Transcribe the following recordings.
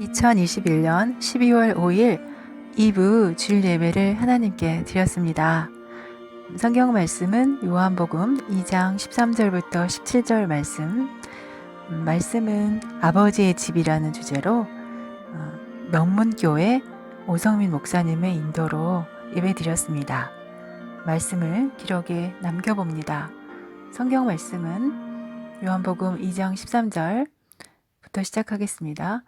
2021년 12월 5일 2부 주일 예배를 하나님께 드렸습니다. 성경 말씀은 요한복음 2장 13절부터 17절 말씀. 말씀은 아버지의 집이라는 주제로 명문교회 오성민 목사님의 인도로 예배 드렸습니다. 말씀을 기록에 남겨봅니다. 성경 말씀은 요한복음 2장 13절부터 시작하겠습니다.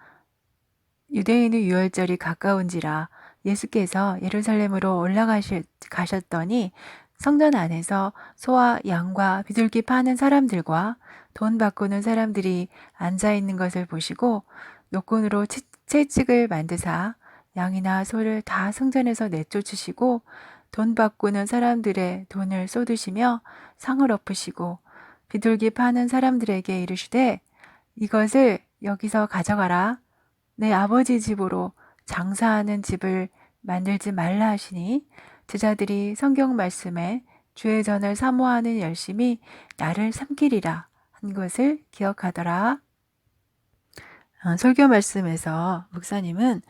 유대인의 유월절이 가까운지라 예수께서 예루살렘으로 올라가셨더니 성전 안에서 소와 양과 비둘기 파는 사람들과 돈 바꾸는 사람들이 앉아 있는 것을 보시고 노끈으로 채찍을 만드사 양이나 소를 다 성전에서 내쫓으시고 돈 바꾸는 사람들의 돈을 쏟으시며 상을 엎으시고 비둘기 파는 사람들에게 이르시되 이것을 여기서 가져가라. 내 아버지 집으로 장사하는 집을 만들지 말라 하시니 제자들이 성경 말씀에 주의 전을 사모하는 열심이 나를 삼키리라 한 것을 기억하더라. 설교 말씀에서 목사님은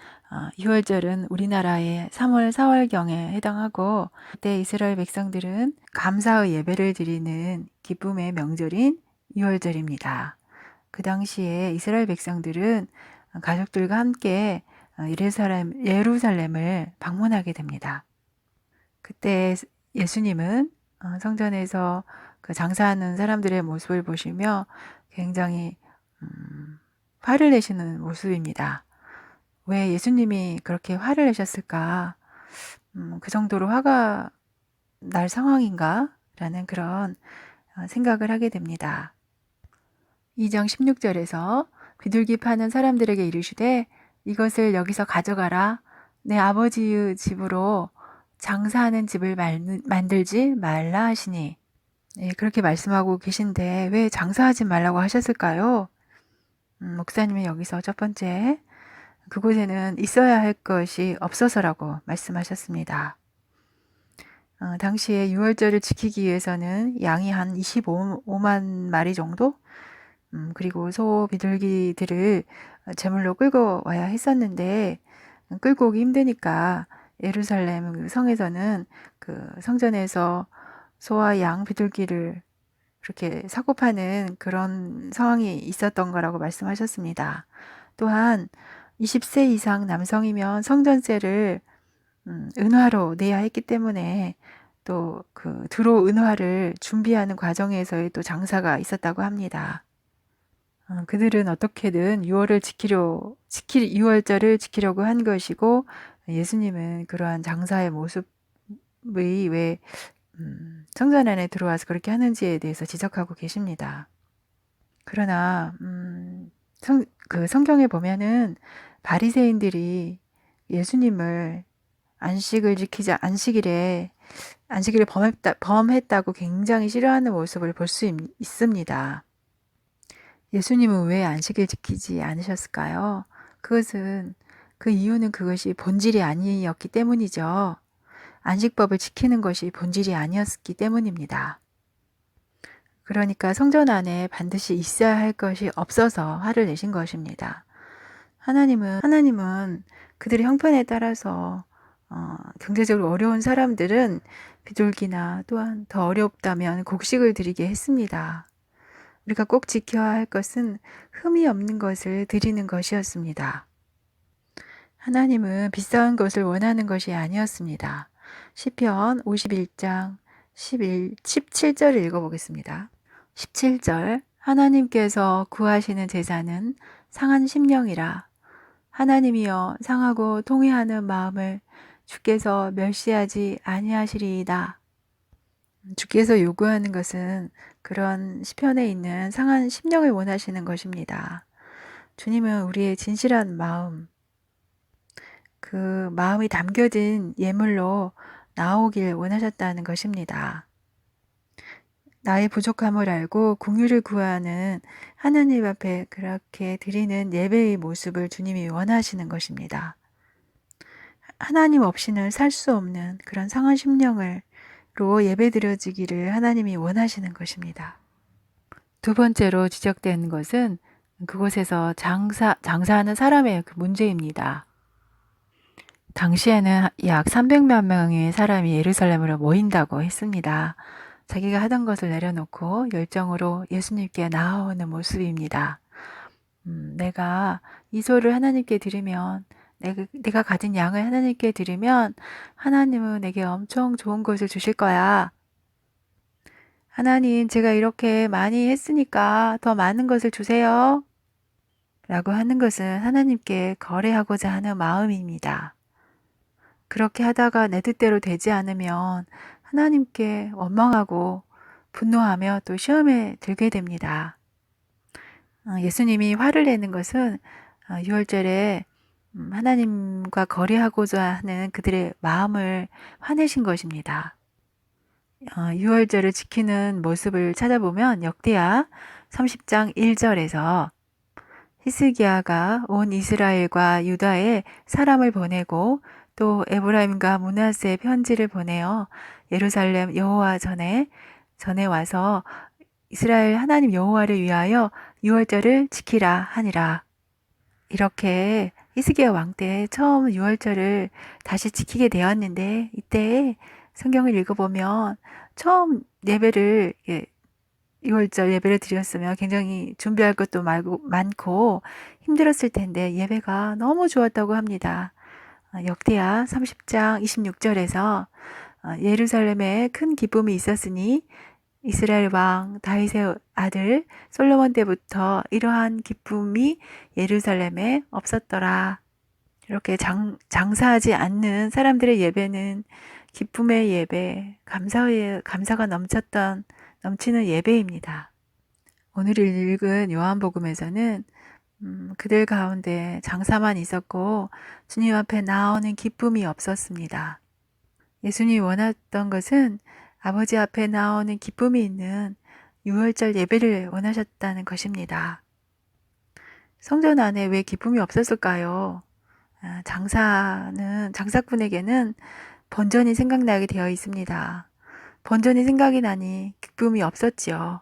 6월절은 우리나라의 3월, 4월경에 해당하고 그때 이스라엘 백성들은 감사의 예배를 드리는 기쁨의 명절인 6월절입니다. 그 당시에 이스라엘 백성들은 가족들과 함께 예루살렘을 방문하게 됩니다. 그때 예수님은 성전에서 그 장사하는 사람들의 모습을 보시며 굉장히 화를 내시는 모습입니다. 왜 예수님이 그렇게 화를 내셨을까? 그 정도로 화가 날 상황인가? 라는 그런 생각을 하게 됩니다. 2장 16절에서 비둘기 파는 사람들에게 이르시되 이것을 여기서 가져가라. 내 아버지의 집으로 장사하는 집을 만들지 말라 하시니 그렇게 말씀하고 계신데 왜 장사하지 말라고 하셨을까요? 목사님이 여기서 첫 번째 그곳에는 있어야 할 것이 없어서라고 말씀하셨습니다. 당시에 유월절을 지키기 위해서는 양이 한 25만 마리 정도 그리고 소 비둘기들을 제물로 끌고 와야 했었는데 끌고 오기 힘드니까 예루살렘 성에서는 그 성전에서 소와 양 비둘기를 그렇게 사고 파는 그런 상황이 있었던 거라고 말씀하셨습니다. 또한 20세 이상 남성이면 성전세를 은화로 내야 했기 때문에 또 그 두로 은화를 준비하는 과정에서의 또 장사가 있었다고 합니다. 그들은 어떻게든 6월절을 지키려고 한 것이고 예수님은 그러한 장사의 모습이 왜 성전 안에 들어와서 그렇게 하는지에 대해서 지적하고 계십니다. 그러나 성경에 보면은 바리새인들이 예수님을 안식일에 범했다고 굉장히 싫어하는 모습을 볼 수 있습니다. 예수님은 왜 안식일 지키지 않으셨을까요? 그 이유는 그것이 본질이 아니었기 때문이죠. 안식법을 지키는 것이 본질이 아니었기 때문입니다. 그러니까 성전 안에 반드시 있어야 할 것이 없어서 화를 내신 것입니다. 하나님은 그들의 형편에 따라서 경제적으로 어려운 사람들은 비둘기나 또한 더 어렵다면 곡식을 드리게 했습니다. 우리가 꼭 지켜야 할 것은 흠이 없는 것을 드리는 것이었습니다. 하나님은 비싼 것을 원하는 것이 아니었습니다. 시편 51장 17절을 읽어보겠습니다. 17절 하나님께서 구하시는 제사는 상한 심령이라. 하나님이여 상하고 통회하는 마음을 주께서 멸시하지 아니하시리이다. 주께서 요구하는 것은 그런 시편에 있는 상한 심령을 원하시는 것입니다. 주님은 우리의 진실한 마음, 그 마음이 담겨진 예물로 나오길 원하셨다는 것입니다. 나의 부족함을 알고 긍휼을 구하는 하나님 앞에 그렇게 드리는 예배의 모습을 주님이 원하시는 것입니다. 하나님 없이는 살 수 없는 그런 상한 심령으로 예배드려지기를 하나님이 원하시는 것입니다. 두 번째로 지적된 것은 그곳에서 장사하는 사람의 그 문제입니다. 당시에는 약 300만 명의 사람이 예루살렘으로 모인다고 했습니다. 자기가 하던 것을 내려놓고 열정으로 예수님께 나아오는 모습입니다. 내가 이 소를 하나님께 드리면, 내가 가진 양을 하나님께 드리면 하나님은 내게 엄청 좋은 것을 주실 거야. 하나님, 제가 이렇게 많이 했으니까 더 많은 것을 주세요. 라고 하는 것은 하나님께 거래하고자 하는 마음입니다. 그렇게 하다가 내 뜻대로 되지 않으면 하나님께 원망하고 분노하며 또 시험에 들게 됩니다. 예수님이 화를 내는 것은 유월절에 하나님과 거래하고자 하는 그들의 마음을 화내신 것입니다. 유월절을 지키는 모습을 찾아보면 역대하 30장 1절에서 히스기야가 온 이스라엘과 유다에 사람을 보내고 또 에브라임과 므낫세에 편지를 보내어 예루살렘 여호와 전에 와서 이스라엘 하나님 여호와를 위하여 유월절을 지키라 하니라. 이렇게 히스기야 왕 때 처음 유월절을 다시 지키게 되었는데, 이때 성경을 읽어보면 처음 예배를, 유월절 예배를 드렸으면 굉장히 준비할 것도 많고 힘들었을 텐데 예배가 너무 좋았다고 합니다. 역대하 30장 26절에서 예루살렘에 큰 기쁨이 있었으니 이스라엘 왕 다윗의 아들 솔로몬 때부터 이러한 기쁨이 예루살렘에 없었더라. 이렇게 장사하지 않는 사람들의 예배는 기쁨의 예배, 감사가 넘치는 예배입니다. 오늘 읽은 요한복음에서는 그들 가운데 장사만 있었고 주님 앞에 나오는 기쁨이 없었습니다. 예수님이 원했던 것은 아버지 앞에 나오는 기쁨이 있는 유월절 예배를 원하셨다는 것입니다. 성전 안에 왜 기쁨이 없었을까요? 장사꾼에게는 번전이 생각나게 되어 있습니다. 번전이 생각이 나니 기쁨이 없었지요.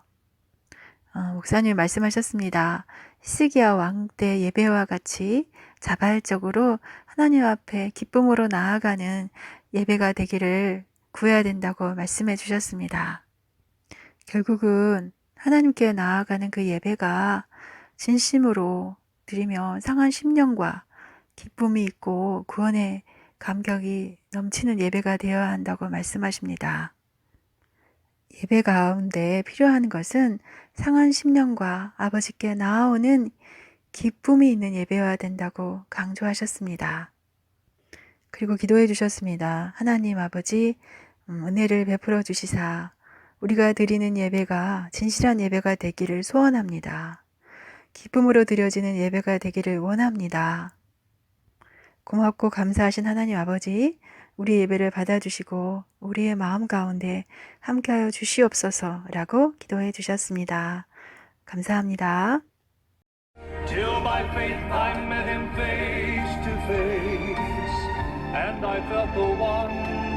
목사님 말씀하셨습니다. 히스기야 왕 때 예배와 같이 자발적으로 하나님 앞에 기쁨으로 나아가는 예배가 되기를 구해야 된다고 말씀해 주셨습니다. 결국은 하나님께 나아가는 그 예배가 진심으로 드리며 상한 심령과 기쁨이 있고 구원의 감격이 넘치는 예배가 되어야 한다고 말씀하십니다. 예배 가운데 필요한 것은 상한 심령과 아버지께 나아오는 기쁨이 있는 예배여야 된다고 강조하셨습니다. 그리고 기도해 주셨습니다. 하나님 아버지, 은혜를 베풀어 주시사 우리가 드리는 예배가 진실한 예배가 되기를 소원합니다. 기쁨으로 드려지는 예배가 되기를 원합니다. 고맙고 감사하신 하나님 아버지, 우리 예배를 받아주시고 우리의 마음 가운데 함께하여 주시옵소서라고 기도해 주셨습니다. 감사합니다. Till by faith I met him face to face, and I felt the wonder